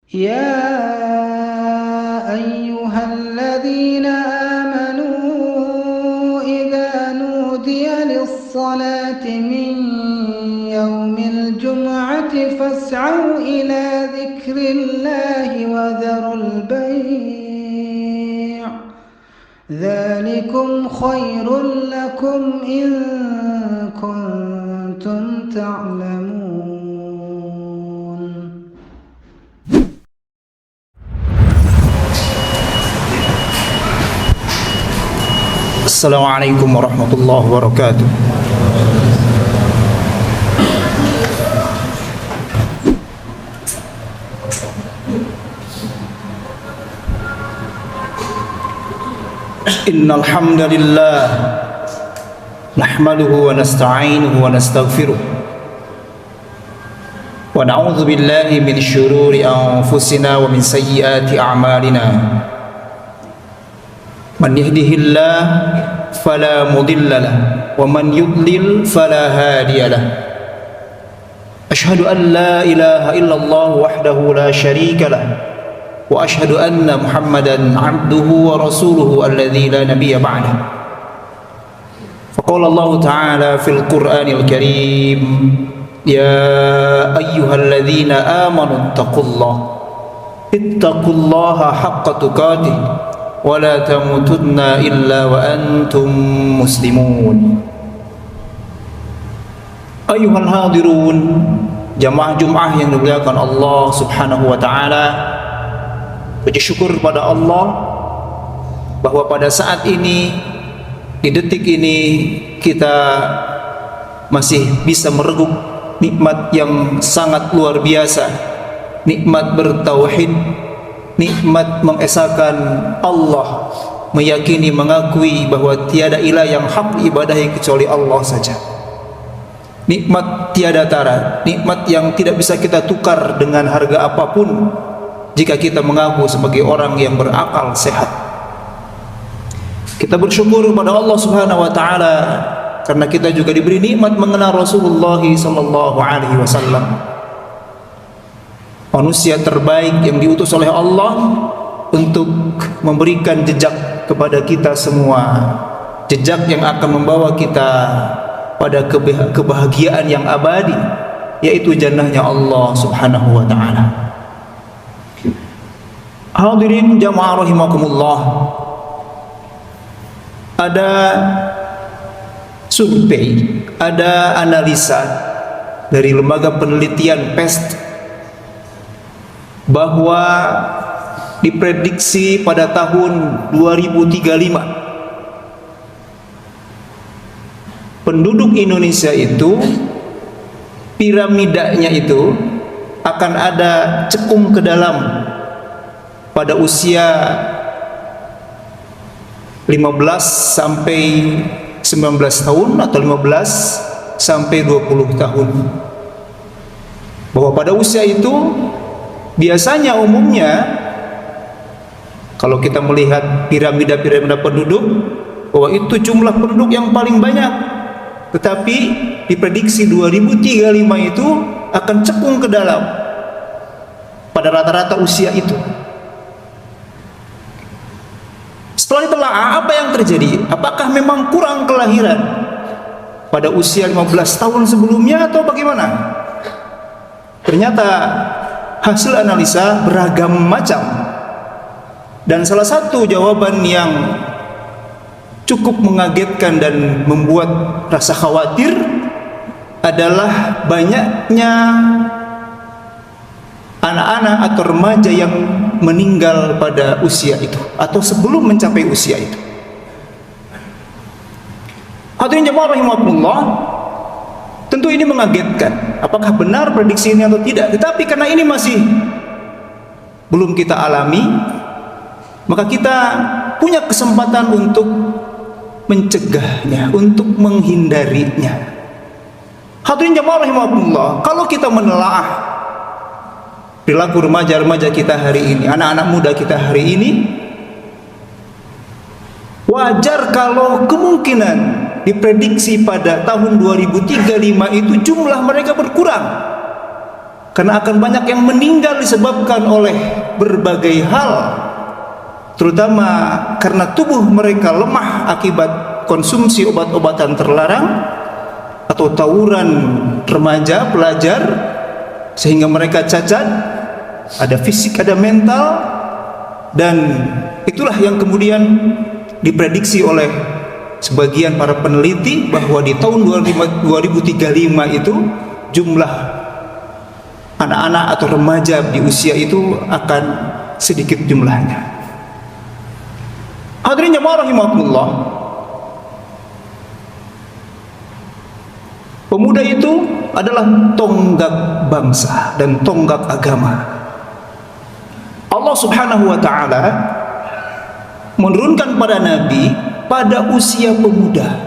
يا أيها الذين آمنوا إذا نودي للصلاة من يوم الجمعة فاسعوا إلى ذكر الله وذروا البيع ذلكم خير لكم إن كنتم تعلمون. Assalamualaikum warahmatullahi wabarakatuh. Innal hamdalillah nahmaduhu wa nasta'inuhu wa nastaghfiruh wa na'udzu billahi min syururi anfusina wa min sayyiati a'malina. Man yahdihillah fala mudilla lah wa man yudlil fala hadiya lah. Ashhadu an la ilaha illallah wahdahu la syarika lah wa ashhadu anna Muhammadan abduhu wa rasuluhu alladzi la nabiyya ba'dah. Faqala Allah ta'ala fil Qur'anil Karim, ya ayyuhalladzina amanu ittaqullaha haqqa tuqatih wala tamutunna illa wa antum muslimun. Ayuhal hadirun, jamaah Jum'ah yang dimuliakan Allah Subhanahu wa taala, puji syukur pada Allah bahwa pada saat ini, di detik ini, kita masih bisa mereguk nikmat yang sangat luar biasa, nikmat bertauhid, nikmat mengesahkan Allah, meyakini, mengakui bahwa tiada ilah yang hak diibadahi kecuali Allah saja. Nikmat tiada tara, nikmat yang tidak bisa kita tukar dengan harga apapun jika kita mengaku sebagai orang yang berakal sehat. Kita bersyukur pada Allah Subhanahu wa taala karena kita juga diberi nikmat mengenal Rasulullah sallallahu alaihi wasallam, manusia terbaik yang diutus oleh Allah untuk memberikan jejak kepada kita semua, jejak yang akan membawa kita pada kebahagiaan yang abadi, yaitu jannahnya Allah Subhanahu wa taala. Hadirin jamaah rahimakumullah, ada survei, ada analisa dari lembaga penelitian PEST bahwa diprediksi pada tahun 2035 penduduk Indonesia itu, piramidanya itu akan ada cekung ke dalam pada usia 15 sampai 19 tahun atau 15 sampai 20 tahun. Bahwa pada usia itu biasanya umumnya kalau kita melihat piramida-piramida penduduk, bahwa itu jumlah penduduk yang paling banyak. Tetapi diprediksi 2035 itu akan cekung ke dalam pada rata-rata usia itu. Setelah ditelaah, apa yang terjadi? Apakah memang kurang kelahiran pada usia 15 tahun sebelumnya atau bagaimana? Ternyata hasil analisa beragam macam. Dan salah satu jawaban yang cukup mengagetkan dan membuat rasa khawatir adalah banyaknya anak-anak atau remaja yang meninggal pada usia itu atau sebelum mencapai usia itu. Hadirin jemaah rahimakumullah, tentu ini mengagetkan. Apakah benar prediksi ini atau tidak? Tetapi karena ini masih belum kita alami, maka kita punya kesempatan untuk mencegahnya, untuk menghindarinya. Hadirin jemaah rahimakumullah, kalau kita menelaah perilaku remaja-remaja kita hari ini, anak-anak muda kita hari ini, wajar kalau kemungkinan diprediksi pada tahun 2035 itu jumlah mereka berkurang. karena akan banyak yang meninggal disebabkan oleh berbagai hal, terutama karena tubuh mereka lemah akibat konsumsi obat-obatan terlarang atau tawuran remaja pelajar, sehingga mereka cacat, ada fisik, ada mental. Dan itulah yang kemudian diprediksi oleh sebagian para peneliti bahwa di tahun 2035 itu jumlah anak-anak atau remaja di usia itu akan sedikit jumlahnya. Hadirin jamaah rahimakumullah, pemuda itu adalah tonggak bangsa dan tonggak agama. Allah Subhanahu wa ta'ala menurunkan pada Nabi pada usia pemuda.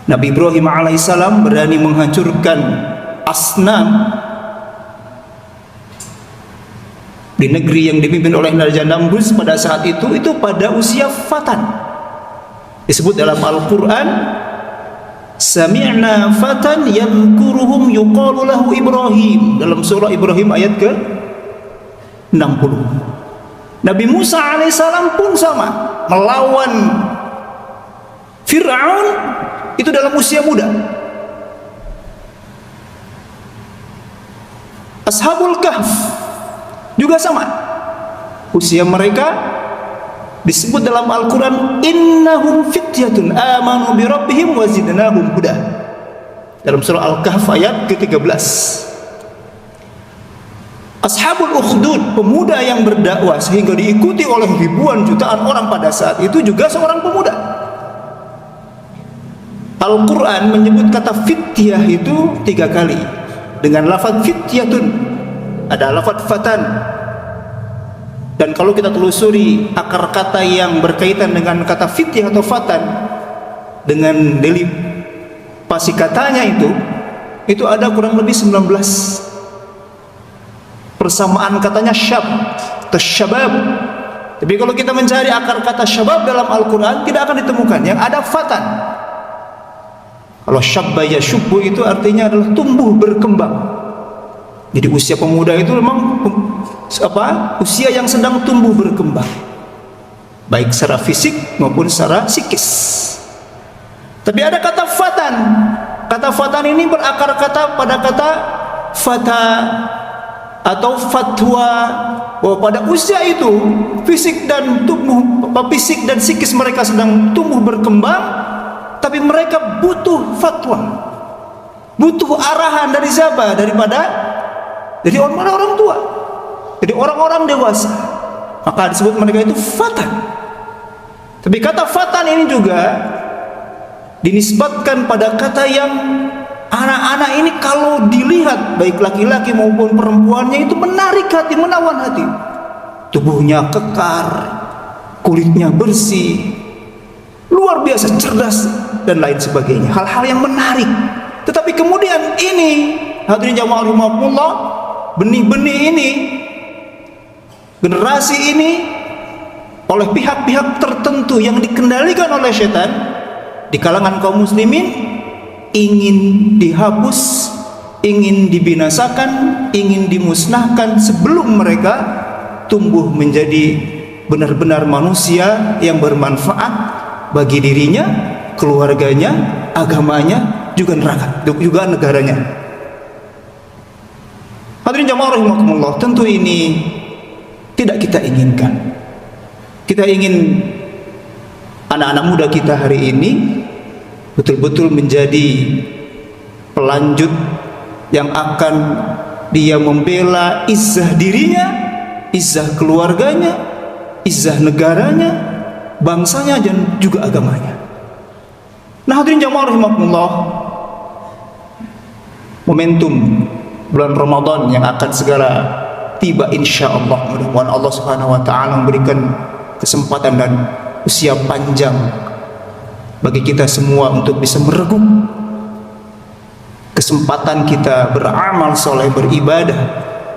Nabi Ibrahim alaihissalam berani menghancurkan asnam di negeri yang dipimpin oleh Raja Namrus pada saat itu pada usia fatan. Disebut dalam Al-Quran, sami'na fatan yadhkuruhum yuqalu lahu Ibrahim, dalam surah Ibrahim ayat ke 60. Nabi Musa alaihissalam pun sama, melawan Fir'aun itu dalam usia muda. Ashabul Kahf juga sama, usia mereka disebut dalam Al-Quran, innahum fityatun amanu bi rabbihim wa zidnahum huda, dalam surah Al-Kahf ayat ke-13. Ashabul Ukhdud, pemuda yang berdakwah sehingga diikuti oleh ribuan jutaan orang pada saat itu, juga seorang pemuda. Al-Quran menyebut kata fityah itu 3 kali dengan lafaz fityatun, ada lafaz fatan. Dan kalau kita telusuri akar kata yang berkaitan dengan kata fityah atau fatan dengan derivasi katanya itu ada kurang lebih 19 persamaan katanya syab atau syabab. Tapi kalau kita mencari akar kata syabab dalam Al-Quran tidak akan ditemukan, yang ada fatan. Kalau syabba yashubbu itu artinya adalah tumbuh berkembang. Jadi usia pemuda itu memang usia yang sedang tumbuh berkembang, baik secara fisik maupun secara psikis. Tapi ada kata fatan. Kata fatan ini berakar kata pada kata fata atau fatwa, bahwa pada usia itu fisik dan psikis mereka sedang tumbuh berkembang, tapi mereka butuh fatwa, butuh arahan dari siapa? Dari orang tua, dari orang-orang dewasa. Maka disebut mereka itu fatan. Tapi kata fatan ini juga dinisbatkan pada kata yang anak-anak ini kalau dilihat baik laki-laki maupun perempuannya itu menarik hati, menawan hati. Tubuhnya kekar, kulitnya bersih, luar biasa cerdas dan lain sebagainya, hal-hal yang menarik. Tetapi kemudian ini, hadirin jamaah rahimakumullah, benih-benih ini, generasi ini oleh pihak-pihak tertentu yang dikendalikan oleh setan di kalangan kaum muslimin ingin dihapus, ingin dibinasakan, ingin dimusnahkan sebelum mereka tumbuh menjadi benar-benar manusia yang bermanfaat bagi dirinya, keluarganya, agamanya, juga negaranya. Hadirin jamaah rahimakumullah, tentu ini tidak kita inginkan. Kita ingin anak-anak muda kita hari ini betul-betul menjadi pelanjut yang akan dia membela izzah dirinya, izzah keluarganya, izzah negaranya, bangsanya, dan juga agamanya. Nah, hadirin jamaah rahimakumullah, momentum bulan Ramadan yang akan segera tiba insyaallah, mudah-mudahan Allah Subhanahu wa taala memberikan kesempatan dan usia panjang bagi kita semua untuk bisa mereguk kesempatan kita beramal soleh, beribadah,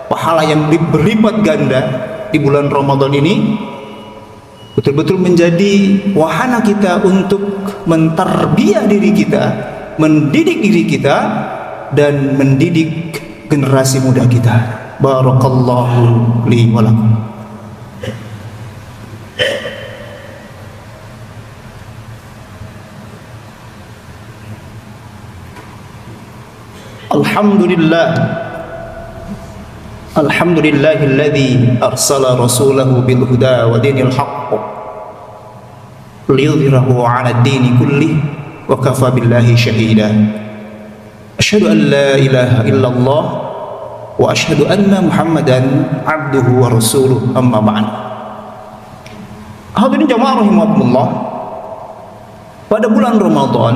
pahala yang berlipat ganda di bulan Ramadan ini, betul-betul menjadi wahana kita untuk mentarbiyah diri kita, mendidik diri kita, dan mendidik generasi muda kita. Barakallahu li wa lakum. Alhamdulillah, alhamdulillahilladzi arsala rasulahu bil huda wa dinil haqq liyudhhirahu 'ala ad-dini kullih wa kafa billahi shahida. Asyhadu an la ilaha illallah wa asyhadu anna Muhammadan 'abduhu wa rasuluh, amma ba'd. Hadirin jamaah rahimakumullah, pada bulan Ramadan,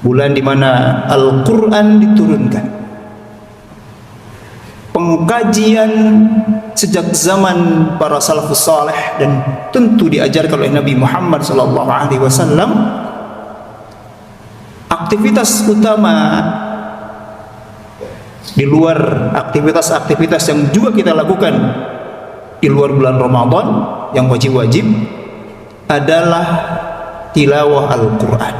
bulan di mana Al-Quran diturunkan, pengkajian sejak zaman para salafus saleh dan tentu diajarkan oleh Nabi Muhammad SAW. Aktivitas utama di luar aktivitas-aktivitas yang juga kita lakukan di luar bulan Ramadan yang wajib-wajib adalah tilawah Al-Quran,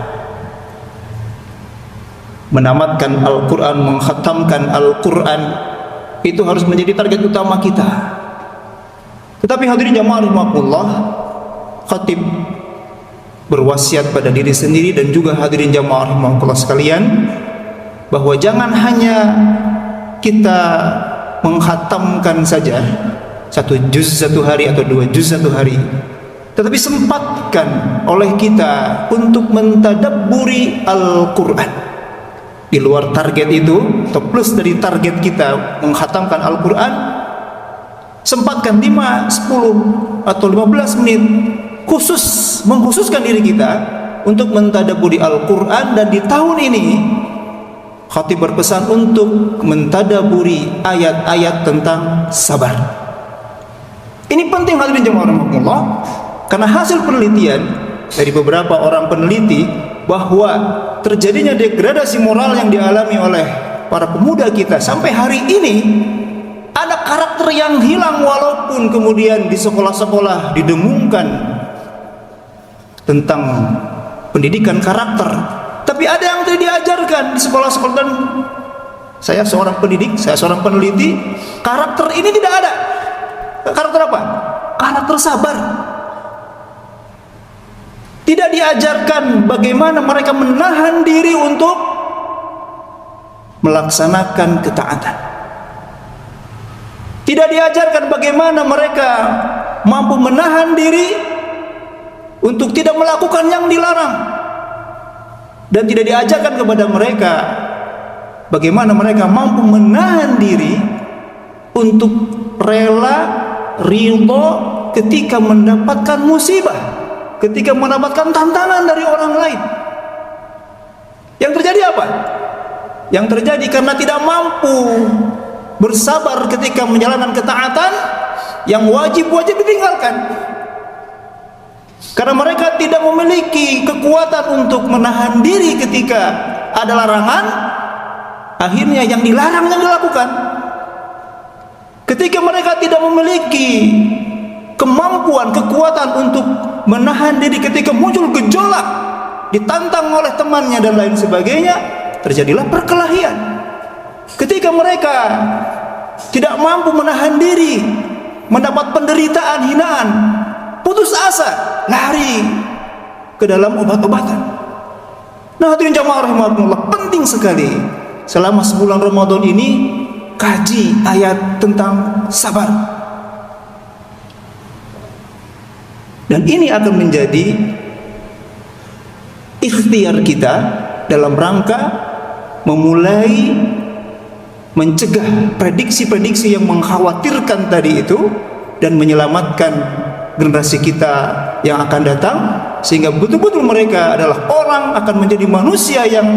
menamatkan Al-Quran, mengkhatamkan Al-Quran. Itu harus menjadi target utama kita. Tetapi hadirin jamaah rahimakumullah, khatib berwasiat pada diri sendiri dan juga hadirin jamaah rahimakumullah sekalian, bahwa jangan hanya kita mengkhatamkan saja 1 juz 1 hari atau 2 juz 1 hari, tetapi sempatkan oleh kita untuk mentadabburi Al-Quran. Di luar target itu, atau plus dari target kita mengkhatamkan Al-Quran, sempatkan 5, 10 atau 15 menit mengkhususkan diri kita untuk mentadabburi Al-Quran. Dan di tahun ini khatib berpesan untuk mentadabburi ayat-ayat tentang sabar. Ini penting hadirin jemaah rahimakumullah, karena hasil penelitian dari beberapa orang peneliti bahwa terjadinya degradasi moral yang dialami oleh para pemuda kita sampai hari ini, ada karakter yang hilang walaupun kemudian di sekolah-sekolah didengungkan tentang pendidikan karakter, tapi ada yang tidak diajarkan di sekolah-sekolah. Dan saya seorang pendidik, saya seorang peneliti, karakter ini tidak ada. Karakter apa? Karakter sabar. Tidak diajarkan bagaimana mereka menahan diri untuk melaksanakan ketaatan. Tidak diajarkan bagaimana mereka mampu menahan diri untuk tidak melakukan yang dilarang. Dan tidak diajarkan kepada mereka bagaimana mereka mampu menahan diri untuk rela, ridho ketika mendapatkan musibah, ketika mendapatkan tantangan dari orang lain. Yang terjadi apa? Yang terjadi karena tidak mampu bersabar ketika menjalankan ketaatan, yang wajib-wajib ditinggalkan. Karena mereka tidak memiliki kekuatan untuk menahan diri ketika ada larangan, akhirnya yang dilarang yang dilakukan. Ketika mereka tidak memiliki kemampuan, kekuatan untuk menahan diri ketika muncul gejolak, ditantang oleh temannya dan lain sebagainya, terjadilah perkelahian. Ketika mereka tidak mampu menahan diri, mendapat penderitaan, hinaan, putus asa, lari ke dalam obat-obatan. Nah, hadirin jamaah rahimakumullah, penting sekali selama sebulan Ramadan ini kaji ayat tentang sabar. Dan ini akan menjadi ikhtiar kita dalam rangka memulai mencegah prediksi-prediksi yang mengkhawatirkan tadi itu dan menyelamatkan generasi kita yang akan datang, sehingga betul-betul mereka adalah orang akan menjadi manusia yang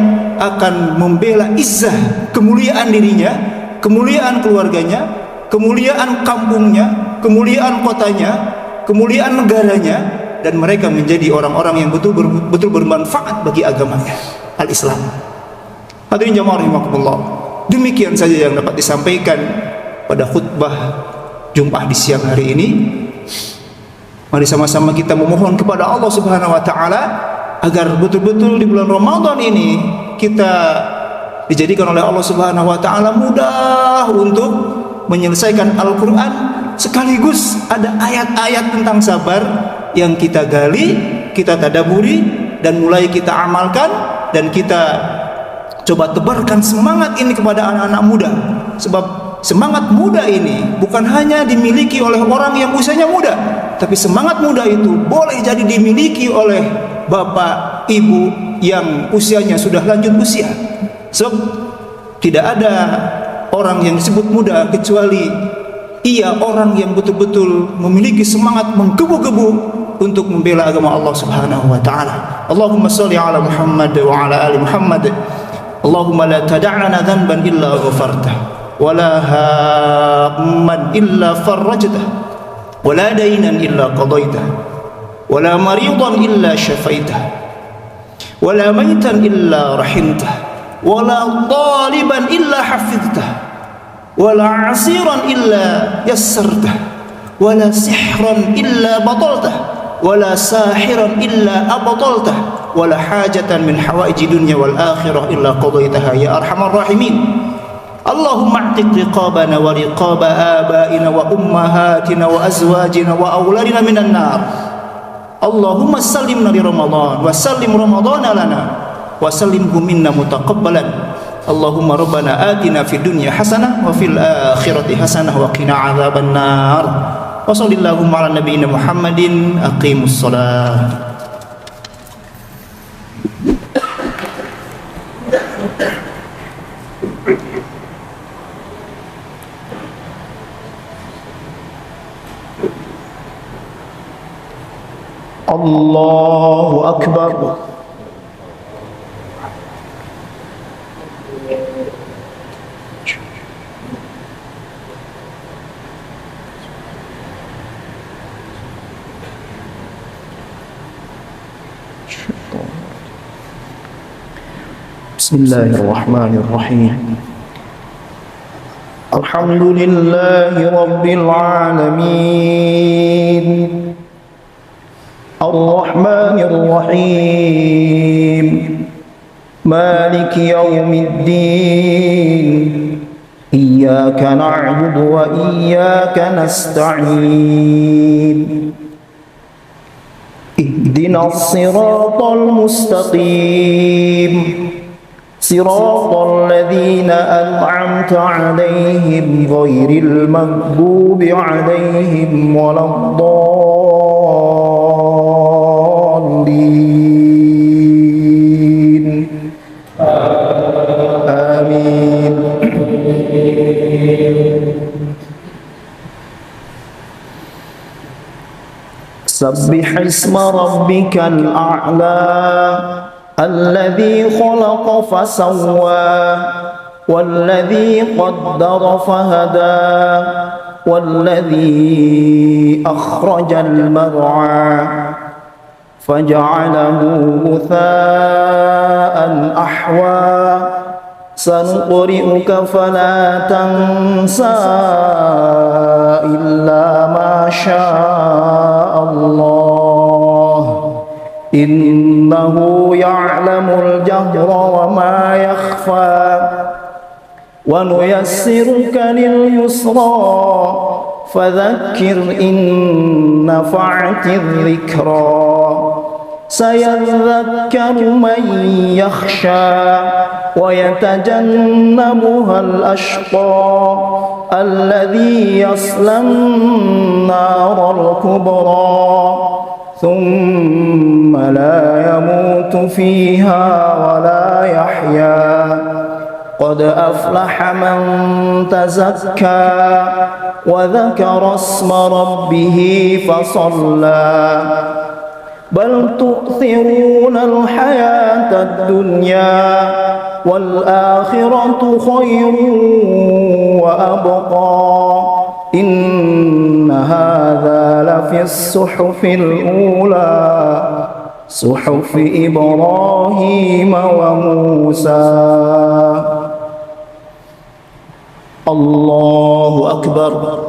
akan membela izzah, kemuliaan dirinya, kemuliaan keluarganya, kemuliaan kampungnya, kemuliaan kotanya, kemuliaan negaranya, dan mereka menjadi orang-orang yang betul-betul bermanfaat bagi agamanya, al-Islam. Hadirin jamaah rahimakumullah, demikian saja yang dapat disampaikan pada khutbah Jumat di siang hari ini. Mari sama-sama kita memohon kepada Allah Subhanahu wa taala agar betul-betul di bulan Ramadan ini kita dijadikan oleh Allah Subhanahu wa taala mudah untuk menyelesaikan Al-Qur'an, sekaligus ada ayat-ayat tentang sabar yang kita gali, kita tadaburi dan mulai kita amalkan, dan kita coba tebarkan semangat ini kepada anak-anak muda. Sebab semangat muda ini bukan hanya dimiliki oleh orang yang usianya muda, tapi semangat muda itu boleh jadi dimiliki oleh bapak, ibu yang usianya sudah lanjut usia. Sebab tidak ada orang yang disebut muda kecuali ia orang yang betul-betul memiliki semangat menggebu-gebu untuk membela agama Allah Subhanahu wa taala. Allahumma shalli ala Muhammad wa ala ali Muhammad. Allahumma la tada' lana dhanban illa ghafartah, wa la hamman illa farajtah, wa la daynan illa qadaitah, wa la maridan illa shafaitah, wa la maytan illa rahimtah, wa la taliban illa hafidhtah, wa la 'asiran illa yassartah, wa la sihran illa bataltah, wa la sahiran illa abtaltah, wa la hajatan min hawaiji dunya wal akhirah illa qadaitaha ya arhamar rahimin. Allahumma a'tiq riqabana wa riqaba abaina wa ummahatina wa azwajina wa auladina minan nar. Allahumma sallimna li Ramadan wa sallim Ramadana lana wa sallimhu minna mutaqabbalan. Allahumma rabbana atina fid dunya hasanah wa fil akhirati hasanah wa qina adzaban nar. Wa sallallahu ala nabiyyina Muhammadin. Aqimus shalah. Allahu Akbar. Bismillahirrahmanirrahim. Alhamdulillahi rabbil alamin. Ar-Rahmanir Rahim. Maliki yaumiddin. Iyyaka na'budu wa iyyaka nasta'in. Ihdinas siratal mustaqim. Siratal ladzina an'amta 'alaihim ghairil maghdubi 'alaihim waladdallin. Amin. Sabbih isma rabbikal a'la الذي خلق فسوى والذي قدر فهدى والذي أخرج المرعى فجعله غثاء أحوى سنقرئك فلا تنسى إلا ما شاء الله إنه يعلم الجهر وما يخفى ونيسرك لليسرى فذكر إن نفعت الذكرى سيذكر من يخشى ويتجنبها الأشقى الذي يصلى النار الكبرى ثم لا يموت فيها ولا يحيا قد أفلح من تزكى وذكر اسم ربه فصلى بل تؤثرون الحياة الدنيا والآخرة خير وأبقى إن هذا لفي الصحف الأولى صحف إبراهيم وموسى. الله أكبر.